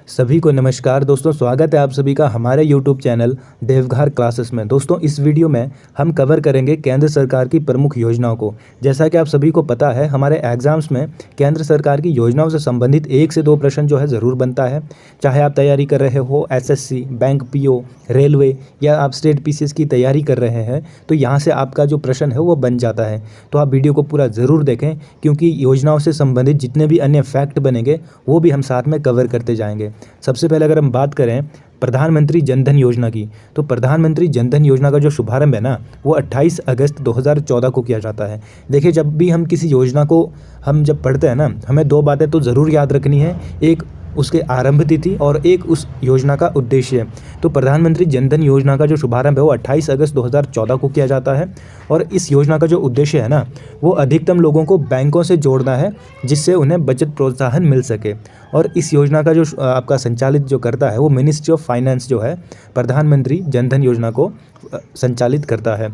सभी को नमस्कार दोस्तों, स्वागत है आप सभी का हमारे YouTube चैनल देवघर क्लासेस में। दोस्तों इस वीडियो में हम कवर करेंगे केंद्र सरकार की प्रमुख योजनाओं को। जैसा कि आप सभी को पता है, हमारे एग्जाम्स में केंद्र सरकार की योजनाओं से संबंधित 1 से 2 प्रश्न जो है ज़रूर बनता है। चाहे आप तैयारी कर रहे हो SSC, बैंक PO, रेलवे या आप स्टेट PCS की तैयारी कर रहे हैं, तो यहाँ से आपका जो प्रश्न है वो बन जाता है। तो आप वीडियो को पूरा ज़रूर देखें, क्योंकि योजनाओं से संबंधित जितने भी अन्य फैक्ट बनेंगे वो भी हम साथ में कवर करते जाएंगे। सबसे पहले अगर हम बात करें प्रधानमंत्री जनधन योजना की, तो प्रधानमंत्री जनधन योजना का जो शुभारंभ है ना, वो 28 अगस्त 2014 को किया जाता है। देखिए, जब भी हम किसी योजना को हम जब पढ़ते हैं ना, हमें 2 बातें तो ज़रूर याद रखनी है, एक उसके आरंभ तिथि और एक उस योजना का उद्देश्य। तो प्रधानमंत्री जनधन योजना का जो शुभारंभ है वो 28 अगस्त 2014 को किया जाता है। और इस योजना का जो उद्देश्य है ना, वो अधिकतम लोगों को बैंकों से जोड़ना है, जिससे उन्हें बचत प्रोत्साहन मिल सके। और इस योजना का जो आपका संचालित जो करता है वो मिनिस्ट्री ऑफ फाइनेंस जो है प्रधानमंत्री जनधन योजना को संचालित करता है।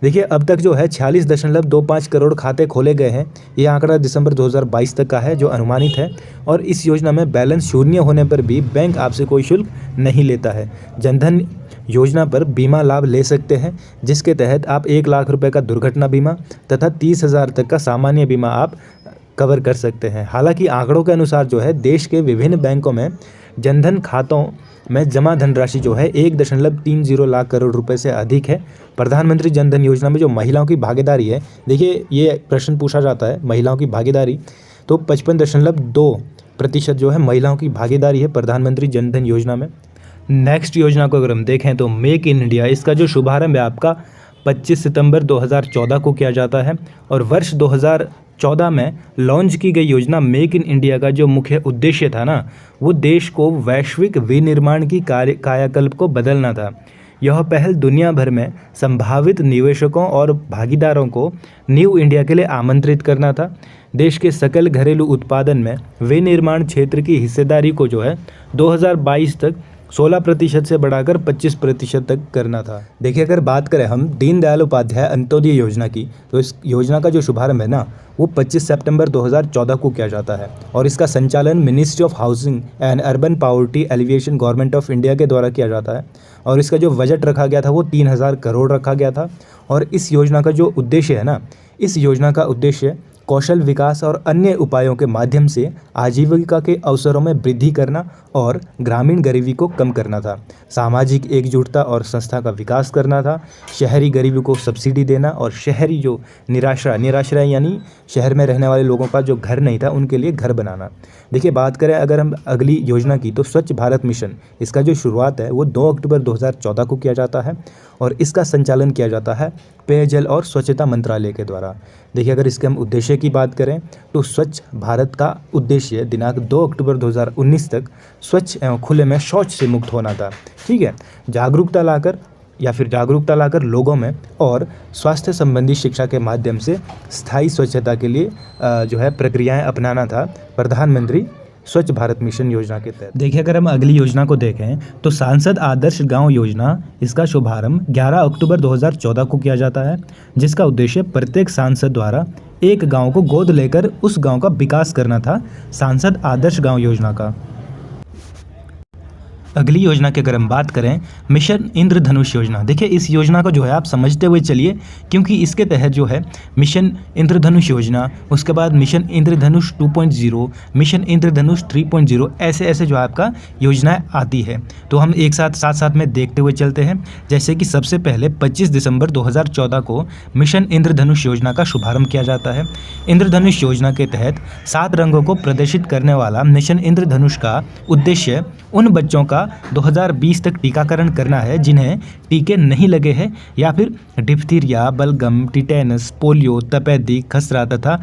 देखिए, अब तक जो है 46.25 करोड़ खाते खोले गए हैं। ये आंकड़ा दिसंबर 2022 तक का है जो अनुमानित है। और इस योजना में बैलेंस शून्य होने पर भी बैंक आपसे कोई शुल्क नहीं लेता है। जनधन योजना पर बीमा लाभ ले सकते हैं, जिसके तहत आप 1 लाख रुपए का दुर्घटना बीमा तथा 30,000 तक का सामान्य बीमा आप कवर कर सकते हैं। हालांकि आंकड़ों के अनुसार जो है देश के विभिन्न बैंकों में जनधन खातों में जमा धनराशि जो है 1.30 लाख करोड़ रुपए से अधिक है। प्रधानमंत्री जनधन योजना में जो महिलाओं की भागीदारी है, देखिए ये प्रश्न पूछा जाता है महिलाओं की भागीदारी, तो 55.2% जो है महिलाओं की भागीदारी है प्रधानमंत्री जनधन योजना में। नेक्स्ट योजना को अगर हम देखें तो मेक इन इंडिया, इसका जो शुभारंभ है आपका 25 सितंबर 2014 को किया जाता है। और वर्ष 2014 में लॉन्च की गई योजना मेक इन इंडिया का जो मुख्य उद्देश्य था ना, वो देश को वैश्विक विनिर्माण की कायाकल्प को बदलना था। यह पहल दुनिया भर में संभावित निवेशकों और भागीदारों को न्यू इंडिया के लिए आमंत्रित करना था। देश के सकल घरेलू उत्पादन में विनिर्माण क्षेत्र की हिस्सेदारी को जो है 2022 तक 16% से बढ़ाकर 25% तक करना था। देखिए, अगर बात करें हम दीनदयाल उपाध्याय अंत्योदय योजना की, तो इस योजना का जो शुभारंभ है ना, वो 25 सितंबर 2014 को किया जाता है। और इसका संचालन ministry of housing and urban poverty alleviation government of India के द्वारा किया जाता है। और इसका जो बजट रखा गया था वो 3000 करोड़ रखा गया था। और इस योजना का जो उद्देश्य है ना, इस योजना का उद्देश्य कौशल विकास और अन्य उपायों के माध्यम से आजीविका के अवसरों में वृद्धि करना और ग्रामीण गरीबी को कम करना था। सामाजिक एकजुटता और संस्था का विकास करना था। शहरी गरीबी को सब्सिडी देना और शहरी जो निराश्रय यानी शहर में रहने वाले लोगों का जो घर नहीं था उनके लिए घर बनाना। देखिए, बात करें अगर हम अगली योजना की, तो स्वच्छ भारत मिशन, इसका जो शुरुआत है वो 2 अक्टूबर 2014 को किया जाता है। और इसका संचालन किया जाता है पेयजल और स्वच्छता मंत्रालय के द्वारा। देखिए, अगर इसके हम उद्देश्य की बात करें तो स्वच्छ भारत का उद्देश्य दिनांक 2 अक्टूबर 2019 तक स्वच्छ एवं खुले में शौच से मुक्त होना था। ठीक है, जागरूकता लाकर लोगों में और स्वास्थ्य संबंधी शिक्षा के माध्यम से स्थायी स्वच्छता के लिए जो है प्रक्रियाएं अपनाना था प्रधानमंत्री स्वच्छ भारत मिशन योजना के तहत। देखिए, अगर हम अगली योजना को देखें तो सांसद आदर्श गांव योजना, इसका शुभारंभ 11 अक्टूबर 2014 को किया जाता है, जिसका उद्देश्य प्रत्येक सांसद द्वारा एक गांव को गोद लेकर उस गांव का विकास करना था। सांसद आदर्श गांव योजना का अगली योजना की अगर हम बात करें मिशन इंद्रधनुष योजना। देखिए, इस योजना को जो है आप समझते हुए चलिए, क्योंकि इसके तहत जो है मिशन इंद्रधनुष योजना, उसके बाद मिशन इंद्रधनुष 2.0, मिशन इंद्रधनुष 3.0, ऐसे जो आपका योजनाएं आती है। तो हम एक साथ में देखते हुए चलते हैं। जैसे कि सबसे पहले 25 दिसंबर 2014 को मिशन इंद्रधनुष योजना का शुभारंभ किया जाता है। इंद्रधनुष योजना के तहत 7 रंगों को प्रदर्शित करने वाला मिशन इंद्रधनुष का उद्देश्य उन बच्चों का 2020 तक टीकाकरण करना है जिन्हें टीके नहीं लगे हैं, या फिर डिप्थीरिया, बलगम, टिटेनस, पोलियो, तपेदिक, खसरा तथा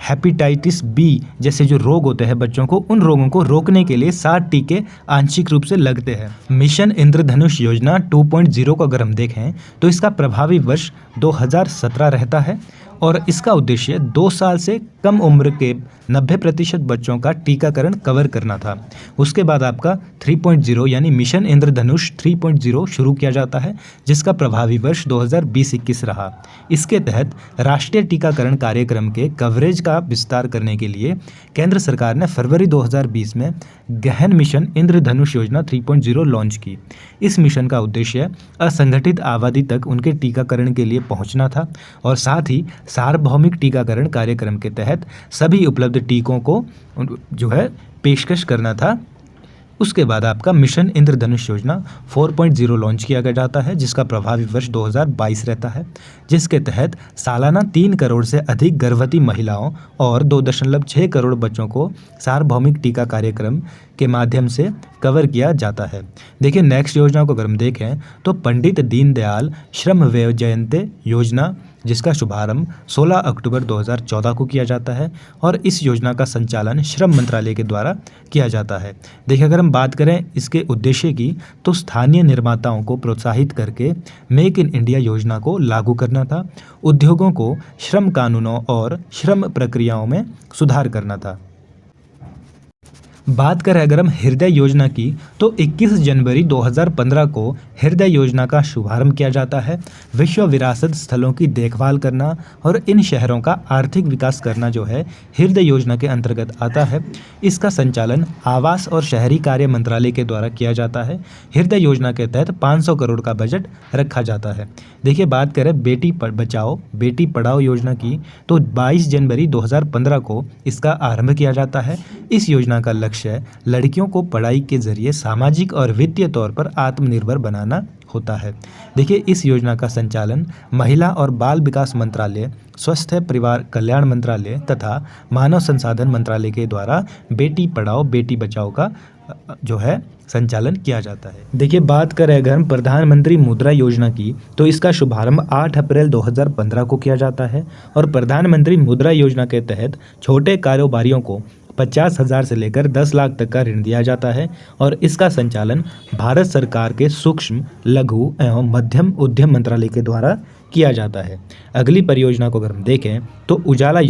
हेपेटाइटिस बी जैसे जो रोग होते हैं बच्चों को, उन रोगों को रोकने के लिए 7 टीके आंशिक रूप से लगते हैं। मिशन इंद्रधनुष योजना 2.0 को अगर हम देखें तो इसका प्रभावी वर्ष 2017 रहता है। और इसका उद्देश्य 2 साल से कम उम्र के 90% बच्चों का टीकाकरण कवर करना था। उसके बाद आपका 3.0 यानी मिशन इंद्रधनुष 3.0 शुरू किया जाता है, जिसका प्रभावी वर्ष 2020-21 रहा। इसके तहत राष्ट्रीय टीकाकरण कार्यक्रम के कवरेज का विस्तार करने के लिए केंद्र सरकार ने फरवरी 2020 में गहन मिशन इंद्रधनुष योजना 3.0 लॉन्च की। इस मिशन का उद्देश्य असंगठित आबादी तक उनके टीकाकरण के लिए पहुंचना था और साथ ही सार्वभौमिक टीकाकरण कार्यक्रम के तहत सभी उपलब्ध टीकों को पेशकश करना था। उसके बाद आपका मिशन इंद्रधनुष योजना 4.0 लॉन्च किया गया जाता है, जिसका प्रभावी वर्ष 2022 रहता है, जिसके तहत सालाना 3 करोड़ से अधिक गर्भवती महिलाओं और 2.6 करोड़ बच्चों को सार्वभौमिक टीका कार्यक्रम के माध्यम से कवर किया जाता है। देखिए नेक्स्ट योजना को अगर हम देखें तो पंडित दीनदयाल श्रमव्यय जयंती योजना, जिसका शुभारंभ 16 अक्टूबर 2014 को किया जाता है और इस योजना का संचालन श्रम मंत्रालय के द्वारा किया जाता है। देखिए अगर हम बात करें इसके उद्देश्य की तो स्थानीय निर्माताओं को प्रोत्साहित करके मेक इन इंडिया योजना को लागू करना था, उद्योगों को श्रम कानूनों और श्रम प्रक्रियाओं में सुधार करना था। बात करें अगर हम हृदय योजना की तो 21 जनवरी 2015 को हृदय योजना का शुभारंभ किया जाता है। विश्व विरासत स्थलों की देखभाल करना और इन शहरों का आर्थिक विकास करना जो है हृदय योजना के अंतर्गत आता है। इसका संचालन आवास और शहरी कार्य मंत्रालय के द्वारा किया जाता है। हृदय योजना के तहत 500 करोड़ का बजट रखा जाता है। देखिए बात करें बेटी बचाओ बेटी पढ़ाओ योजना की तो 22 जनवरी 2015 को इसका आरंभ किया जाता है। इस योजना का लक्ष्य लड़कियों को पढ़ाई के जरिए सामाजिक और वित्तीय तौर पर आत्मनिर्भर बनाना होता है। देखिए इस योजना का संचालन महिला और बाल विकास मंत्रालय, स्वास्थ्य परिवार कल्याण मंत्रालय तथा मानव संसाधन मंत्रालय के द्वारा बेटी पढ़ाओ बेटी बचाओ का जो है संचालन किया जाता है। देखिए बात करें अगर हम प्रधानमंत्री मुद्रा योजना की तो इसका शुभारंभ 8 अप्रैल 2015 को किया जाता है और प्रधानमंत्री मुद्रा योजना के तहत छोटे कारोबारियों को 50,000 से लेकर 10 लाख तक का ऋण दिया जाता है और इसका संचालन भारत सरकार के सूक्ष्म, लघु एवं मध्यम उद्यम मंत्रालय के द्वारा किया जाता है। अगली परियोजना को अगर हम देखें तो उजाला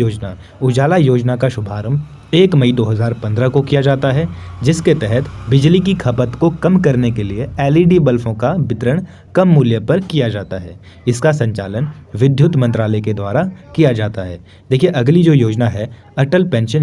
योजना का शुभारंभ 1 मई 2015 को किया जाता है, जिसके तहत बिजली की खपत को कम करने के लिए LED बल्बों का वितरण कम मूल्य पर किया जाता है। इसका संचालन विद्युत मंत्रालय के द्वारा किया जाता है। देखिए अगली जो योजना है अटल पेंशन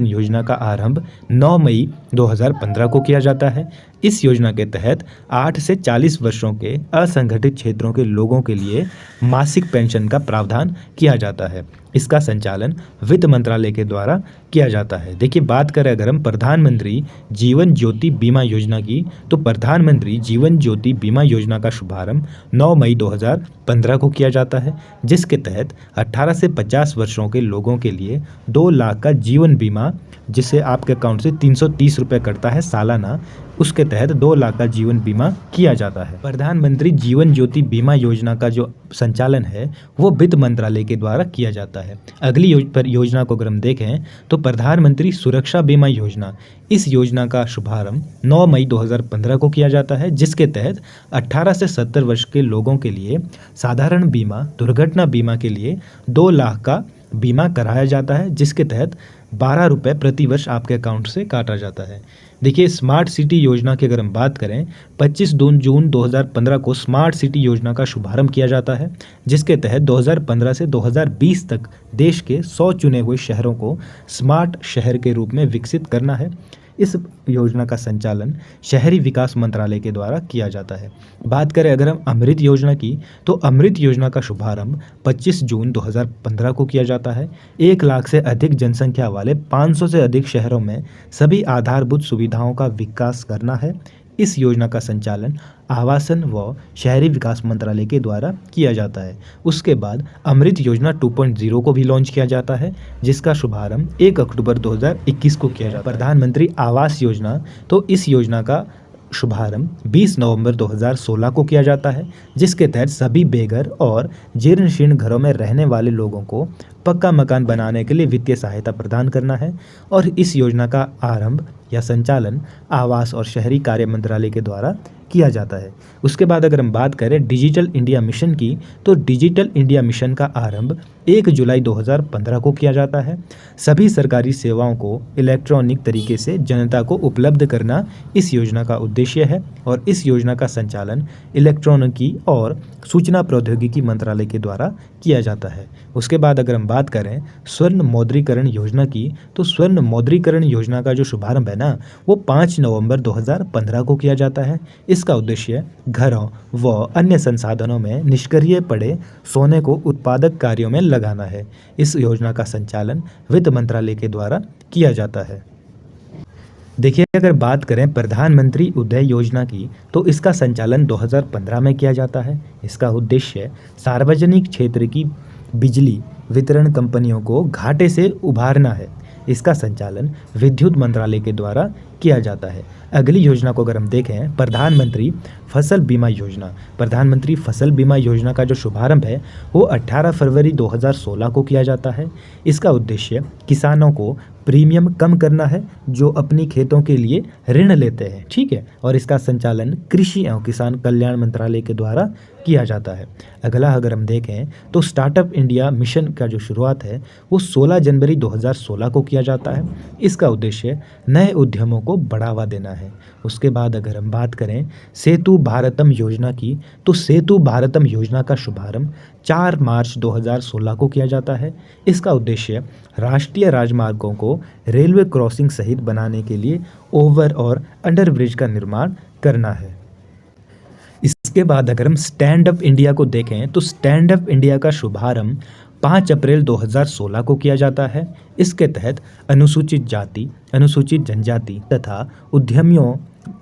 योजना का आरंभ 9 मई 2015 को किया जाता है। इस योजना के तहत 8 से 40 वर्षों के असंगठित क्षेत्रों के लोगों के लिए मासिक पेंशन का प्रावधान किया जाता है। इसका संचालन वित्त मंत्रालय के द्वारा किया जाता है। देखिए बात करें अगर हम प्रधानमंत्री जीवन ज्योति बीमा योजना की तो प्रधानमंत्री जीवन ज्योति बीमा योजना का शुभारंभ 9 मई 2015 को किया जाता है, जिसके तहत 18 से 50 वर्षों के लोगों के लिए 2 लाख का जीवन बीमा, जिसे आपके अकाउंट से 330 रुपये कटता है सालाना, उसके तहत 2 लाख का जीवन बीमा किया जाता है। प्रधानमंत्री जीवन ज्योति बीमा योजना का जो संचालन है वो वित्त मंत्रालय के द्वारा किया जाता है। अगली योजना को अगर हम देखें तो प्रधानमंत्री सुरक्षा बीमा योजना, इस योजना का शुभारंभ 9 मई 2015 को किया जाता है, जिसके तहत 18 से 70 वर्ष के लोगों के लिए साधारण बीमा, दुर्घटना बीमा के लिए 2 लाख का बीमा कराया जाता है, जिसके तहत 12 रुपये प्रति वर्ष आपके अकाउंट से काटा जाता है। देखिए स्मार्ट सिटी योजना की अगर हम बात करें 25 जून 2015 को स्मार्ट सिटी योजना का शुभारंभ किया जाता है, जिसके तहत 2015 से 2020 तक देश के 100 चुने हुए शहरों को स्मार्ट शहर के रूप में विकसित करना है। इस योजना का संचालन शहरी विकास मंत्रालय के द्वारा किया जाता है। बात करें अगर हम अमृत योजना की तो अमृत योजना का शुभारंभ 25 जून 2015 को किया जाता है। 1 लाख से अधिक जनसंख्या वाले 500 से अधिक शहरों में सभी आधारभूत सुविधाओं का विकास करना है। इस योजना का संचालन आवासन व शहरी विकास मंत्रालय के द्वारा किया जाता है। उसके बाद अमृत योजना 2.0 को भी लॉन्च किया जाता है, जिसका शुभारंभ 1 अक्टूबर 2021 को किया जाता है। प्रधानमंत्री आवास योजना तो इस योजना का शुभारंभ 20 नवंबर 2016 को किया जाता है, जिसके तहत सभी बेघर और जीर्ण शीर्ण घरों में रहने वाले लोगों को पक्का मकान बनाने के लिए वित्तीय सहायता प्रदान करना है। और इस योजना का आरंभ या संचालन आवास और शहरी कार्य मंत्रालय के द्वारा किया जाता है। उसके बाद अगर हम बात करें डिजिटल इंडिया मिशन की, तो डिजिटल इंडिया मिशन का आरंभ 1 जुलाई 2015 को किया जाता है। सभी सरकारी सेवाओं को इलेक्ट्रॉनिक तरीके से जनता को उपलब्ध करना इस योजना का उद्देश्य है और इस योजना का संचालन इलेक्ट्रॉनिकी और सूचना प्रौद्योगिकी मंत्रालय के द्वारा किया जाता है। उसके बाद अगर हम बात करें स्वर्ण मौद्रीकरण योजना की, तो स्वर्ण मौद्रीकरण योजना का जो शुभारंभ है ना, वो 5 नवंबर 2015 को किया जाता है। इसका उद्देश्य घरों व अन्य संसाधनों में निष्क्रिय पड़े सोने को उत्पादक कार्यों में लगाना है। इस योजना का संचालन वित्त मंत्रालय के द्वारा किया जाता है। देखिए, अगर बात करें प्रधानमंत्री उदय योजना की, तो इसका संचालन 2015 में किया जाता है। इसका उद्देश्य सार्वजनिक क्षेत्र की बिजली वितरण कंपनियों को घाटे से उभारना है। इसका संचालन विद्युत मंत्रालय के द्वारा किया जाता है। अगली योजना को अगर हम देखें प्रधानमंत्री फसल बीमा योजना। प्रधानमंत्री फसल बीमा योजना का जो शुभारंभ है वो 18 फरवरी 2016 को किया जाता है। इसका उद्देश्य किसानों को प्रीमियम कम करना है जो अपनी खेतों के लिए ऋण लेते हैं, ठीक है। और इसका संचालन कृषि एवं किसान कल्याण मंत्रालय के द्वारा किया जाता है। अगला अगर हम देखें तो स्टार्टअप इंडिया मिशन का जो शुरुआत है वो 16 जनवरी 2016 को किया जाता है। इसका उद्देश्य नए उद्यमों को बढ़ावा देना है। उसके बाद अगर हम बात करें सेतु भारतम योजना की, तो सेतु भारतम योजना का शुभारंभ 4 मार्च 2016 को किया जाता है। इसका उद्देश्य राष्ट्रीय राजमार्गों को रेलवे क्रॉसिंग सहित बनाने के लिए ओवर और अंडरब्रिज का निर्माण करना है। इसके बाद अगर हम स्टैंड अप इंडिया को देखें, तो स्टैंड अप इंडिया का शुभारंभ 5 अप्रैल 2016 को किया जाता है। इसके तहत अनुसूचित जाति, अनुसूचित जनजाति तथा उद्यमियों,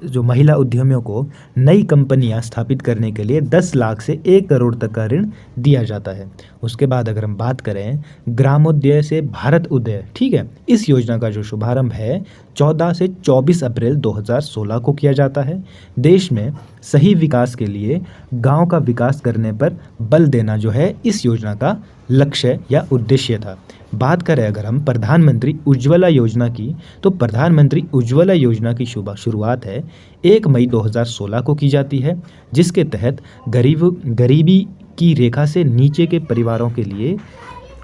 जो महिला उद्यमियों को नई कंपनियां स्थापित करने के लिए 10 लाख से 1 करोड़ तक का ऋण दिया जाता है। उसके बाद अगर हम बात करें ग्रामोदय से भारत उदय, ठीक है, इस योजना का जो शुभारंभ है 14 से 24 अप्रैल 2016 को किया जाता है। देश में सही विकास के लिए गांव का विकास करने पर बल देना जो है इस योजना का लक्ष्य या उद्देश्य था। बात करें अगर हम प्रधानमंत्री उज्ज्वला योजना की, तो प्रधानमंत्री उज्ज्वला योजना की शुरुआत है 1 मई 2016 को की जाती है, जिसके तहत गरीबी की रेखा से नीचे के परिवारों के लिए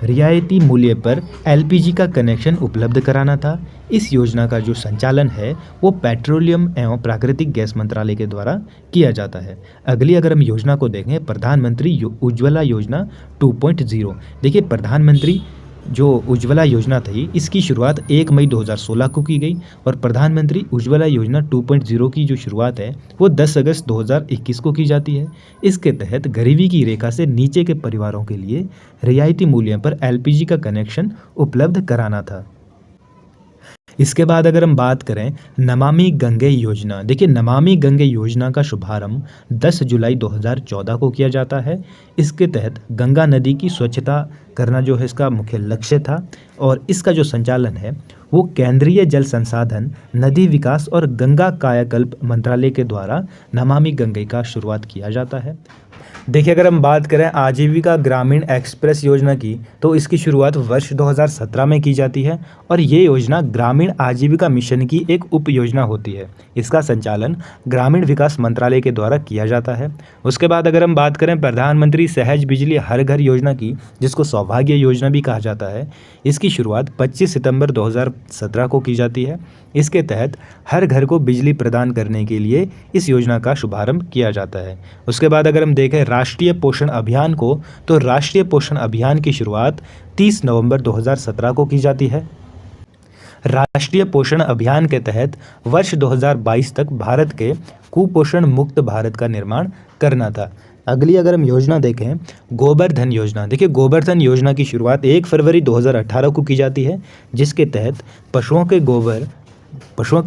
रियायती मूल्य पर एलपीजी का कनेक्शन उपलब्ध कराना था। इस योजना का जो संचालन है वो पेट्रोलियम एवं प्राकृतिक गैस मंत्रालय के द्वारा किया जाता है। अगली अगर हम योजना को देखें प्रधानमंत्री उज्ज्वला योजना 2.0। देखिए, प्रधानमंत्री जो उज्ज्वला योजना थी इसकी शुरुआत 1 मई 2016 को की गई और प्रधानमंत्री उज्ज्वला योजना 2.0 की जो शुरुआत है वो 10 अगस्त 2021 को की जाती है। इसके तहत गरीबी की रेखा से नीचे के परिवारों के लिए रियायती मूल्य पर एलपीजी का कनेक्शन उपलब्ध कराना था। इसके बाद अगर हम बात करें नमामि गंगे योजना, देखिए नमामि गंगे योजना का शुभारंभ 10 जुलाई 2014 को किया जाता है। इसके तहत गंगा नदी की स्वच्छता करना जो है इसका मुख्य लक्ष्य था और इसका जो संचालन है वो केंद्रीय जल संसाधन, नदी विकास और गंगा कायाकल्प मंत्रालय के द्वारा नमामि गंगे का शुरुआत किया जाता है। देखिए, अगर हम बात करें आजीविका ग्रामीण एक्सप्रेस योजना की, तो इसकी शुरुआत वर्ष 2017 में की जाती है और ये योजना ग्रामीण आजीविका मिशन की एक उप योजना होती है। इसका संचालन ग्रामीण विकास मंत्रालय के द्वारा किया जाता है। उसके बाद अगर हम बात करें प्रधानमंत्री सहज बिजली हर घर योजना की, जिसको सौभाग्य योजना भी कहा जाता है, इसकी शुरुआत 25 सितंबर 2017 को की जाती है। इसके तहत हर घर को बिजली प्रदान करने के लिए इस योजना का शुभारंभ किया जाता है। उसके बाद अगर हम देखें राष्ट्रीय पोषण अभियान को, तो राष्ट्रीय पोषण अभियान की शुरुआत 30 नवंबर 2017 को की जाती है। राष्ट्रीय पोषण अभियान के तहत वर्ष 2022 तक भारत के कुपोषण मुक्त भारत का निर्माण करना था। अगली अगर हम योजना देखें गोबर धन योजना, देखिए गोबर धन योजना की शुरुआत 1 फरवरी 2018 को की जाती है, जिसके तहत पशुओं के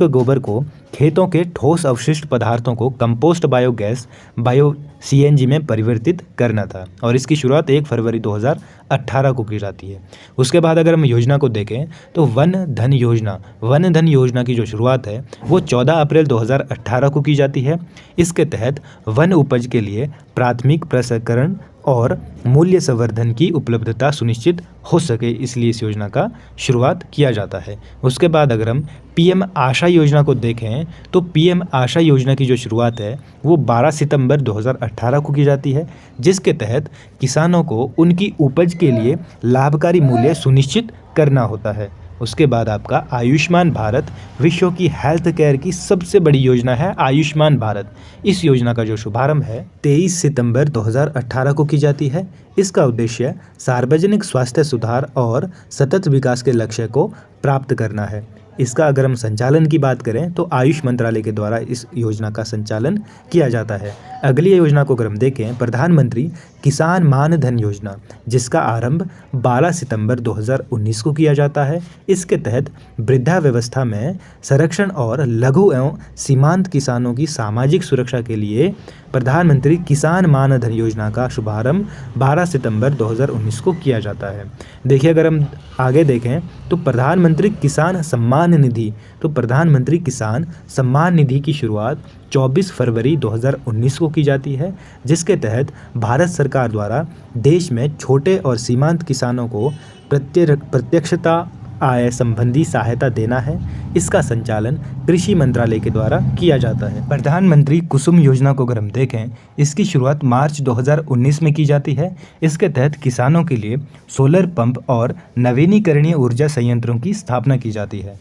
गोबर को खेतों के ठोस अवशिष्ट पदार्थों को कंपोस्ट बायोगैस बायो सीएनजी में परिवर्तित करना था और इसकी शुरुआत 1 फरवरी 2018 को की जाती है। उसके बाद अगर हम योजना को देखें तो वन धन योजना की जो शुरुआत है वो 14 अप्रैल 2018 को की जाती है। इसके तहत वन उपज के लिए प्राथमिक प्रसंस्करण और मूल्य संवर्धन की उपलब्धता सुनिश्चित हो सके, इसलिए इस योजना का शुरुआत किया जाता है। उसके बाद अगर हम पीएम आशा योजना को देखें तो पीएम आशा योजना की जो शुरुआत है वो 12 सितंबर 2018 को की जाती है, जिसके तहत किसानों को उनकी उपज के लिए लाभकारी मूल्य सुनिश्चित करना होता है। उसके बाद आपका आयुष्मान भारत, विश्व की हेल्थ केयर की सबसे बड़ी योजना है आयुष्मान भारत। इस योजना का जो शुभारंभ है 23 सितंबर 2018 को की जाती है। इसका उद्देश्य सार्वजनिक स्वास्थ्य सुधार और सतत विकास के लक्ष्य को प्राप्त करना है। इसका अगर हम संचालन की बात करें तो आयुष मंत्रालय के द्वारा इस योजना का संचालन किया जाता है। अगली योजना को अगर हम देखें, प्रधानमंत्री किसान मान धन योजना, जिसका आरंभ 12 सितंबर 2019 को किया जाता है। इसके तहत वृद्धावस्था में संरक्षण और लघु एवं सीमांत किसानों की सामाजिक सुरक्षा के लिए प्रधानमंत्री किसान मान धन योजना का शुभारंभ 12 सितंबर 2019 को किया जाता है। देखिए अगर हम आगे देखें तो प्रधानमंत्री किसान सम्मान निधि, तो प्रधानमंत्री किसान सम्मान निधि की शुरुआत 24 फरवरी 2019 को की जाती है, जिसके तहत भारत सरकार द्वारा देश में छोटे और सीमांत किसानों को प्रत्यक्षता आय संबंधी सहायता देना है। इसका संचालन कृषि मंत्रालय के द्वारा किया जाता है। प्रधानमंत्री कुसुम योजना को अगर हम देखें, इसकी शुरुआत मार्च 2019 में की जाती है। इसके तहत किसानों के लिए सोलर पंप और नवीनीकरणीय ऊर्जा संयंत्रों की स्थापना की जाती है।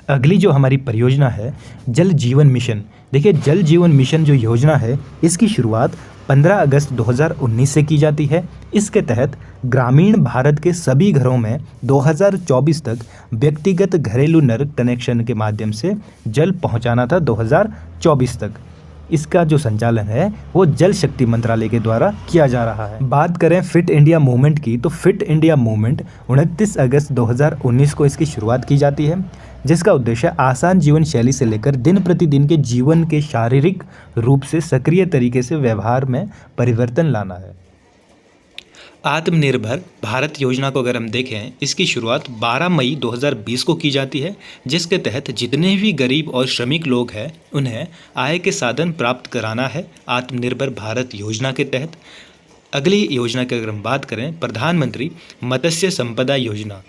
अगली जो हमारी परियोजना है जल जीवन मिशन। देखिए जल जीवन मिशन जो योजना है इसकी शुरुआत 15 अगस्त 2019 से की जाती है। इसके तहत ग्रामीण भारत के सभी घरों में 2024 तक व्यक्तिगत घरेलू नल कनेक्शन के माध्यम से जल पहुंचाना था 2024 तक। इसका जो संचालन है वो जल शक्ति मंत्रालय के द्वारा किया जा रहा है। बात करें फिट इंडिया मूवमेंट की, तो फिट इंडिया मूवमेंट 29 अगस्त 2019 को इसकी शुरुआत की जाती है, जिसका उद्देश्य आसान जीवन शैली से लेकर दिन प्रतिदिन के जीवन के शारीरिक रूप से सक्रिय तरीके से व्यवहार में परिवर्तन लाना है। आत्मनिर्भर भारत योजना को अगर हम देखें, इसकी शुरुआत 12 मई 2020 को की जाती है, जिसके तहत जितने भी गरीब और श्रमिक लोग हैं उन्हें आय के साधन प्राप्त कराना है आत्मनिर्भर भारत योजना के तहत। अगली योजना की अगर हम बात करें, प्रधानमंत्री मत्स्य संपदा योजना।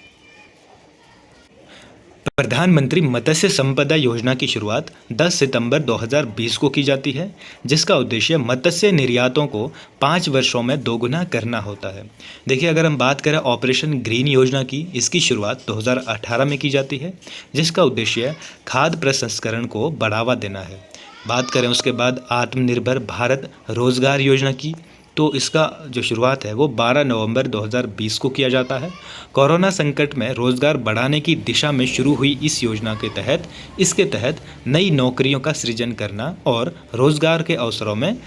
प्रधानमंत्री मत्स्य संपदा योजना की शुरुआत 10 सितंबर 2020 को की जाती है, जिसका उद्देश्य मत्स्य निर्यातों को 5 वर्षों में दोगुना करना होता है। देखिए अगर हम बात करें ऑपरेशन ग्रीन योजना की, इसकी शुरुआत 2018 में की जाती है, जिसका उद्देश्य खाद्य प्रसंस्करण को बढ़ावा देना है। बात करें उसके बाद आत्मनिर्भर भारत रोजगार योजना की, तो इसका जो शुरुआत है वो 12 नवंबर 2020 को किया जाता है। कोरोना संकट में रोजगार बढ़ाने की दिशा में शुरू हुई इस योजना के तहत इसके तहत नई नौकरियों का सृजन करना और रोजगार के अवसरों में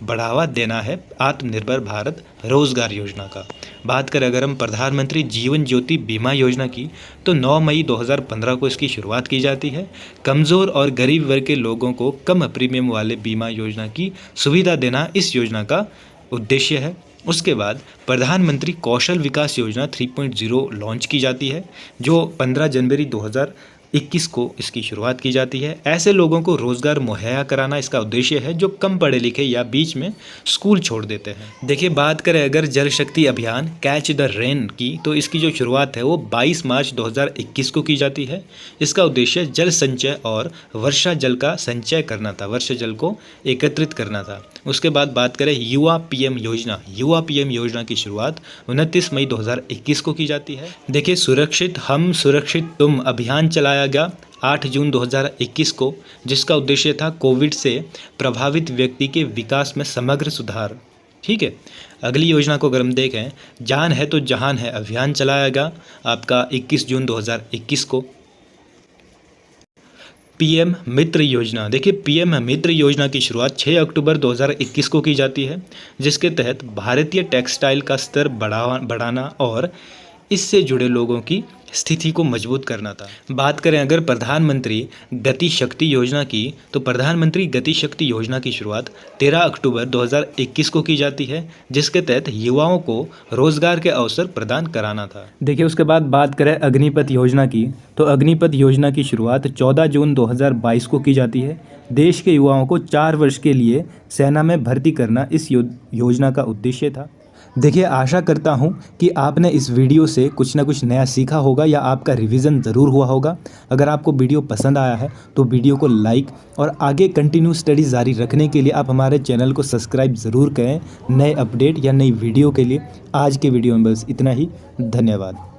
बढ़ावा देना है आत्मनिर्भर भारत रोजगार योजना का। बात करें अगर हम प्रधानमंत्री जीवन ज्योति बीमा योजना की, तो 9 मई 2015 को इसकी शुरुआत की जाती है। कमज़ोर और गरीब वर्ग के लोगों को कम प्रीमियम वाले बीमा योजना की सुविधा देना इस योजना का उद्देश्य है। उसके बाद प्रधानमंत्री कौशल विकास योजना 3.0 लॉन्च की जाती है, जो 15 जनवरी 2021 को इसकी शुरुआत की जाती है। ऐसे लोगों को रोजगार मुहैया कराना इसका उद्देश्य है जो कम पढ़े लिखे या बीच में स्कूल छोड़ देते हैं। देखिए बात करें अगर जल शक्ति अभियान कैच द रेन की, तो इसकी जो शुरुआत है वो 22 मार्च 2021 को की जाती है। इसका उद्देश्य जल संचय और वर्षा जल का संचय करना था, वर्षा जल को एकत्रित करना था। उसके बाद बात करें युवा पीएम योजना, युवा पीएम योजना की शुरुआत 29 मई 2021 को की जाती है। देखिए सुरक्षित हम सुरक्षित तुम अभियान चलाया गया 8 जून 2021 को, जिसका उद्देश्य था कोविड से प्रभावित व्यक्ति के विकास में समग्र सुधार। ठीक है, अगली योजना को अगर हम देखें, जान है तो जहान है अभियान चलाया गया आपका 21 जून 2021 को। पीएम मित्र योजना, देखिए पीएम मित्र योजना की शुरुआत 6 अक्टूबर 2021 को की जाती है, जिसके तहत भारतीय टेक्सटाइल का स्तर बढ़ाना और इससे जुड़े लोगों की स्थिति को मजबूत करना था। बात करें अगर प्रधानमंत्री गति शक्ति योजना की, तो प्रधानमंत्री गति शक्ति योजना की शुरुआत 13 अक्टूबर 2021 को की जाती है, जिसके तहत युवाओं को रोजगार के अवसर प्रदान कराना था। देखिए, उसके बाद बात करें अग्निपथ योजना की, तो अग्निपथ योजना की शुरुआत 14 जून 2022 को की जाती है। देश के युवाओं को 4 वर्ष के लिए सेना में भर्ती करना इस योजना का उद्देश्य था। देखिए, आशा करता हूँ कि आपने इस वीडियो से कुछ ना कुछ नया सीखा होगा या आपका रिवीजन ज़रूर हुआ होगा। अगर आपको वीडियो पसंद आया है तो वीडियो को लाइक और आगे कंटिन्यू स्टडी जारी रखने के लिए आप हमारे चैनल को सब्सक्राइब ज़रूर करें नए अपडेट या नई वीडियो के लिए। आज के वीडियो में बस इतना ही। धन्यवाद।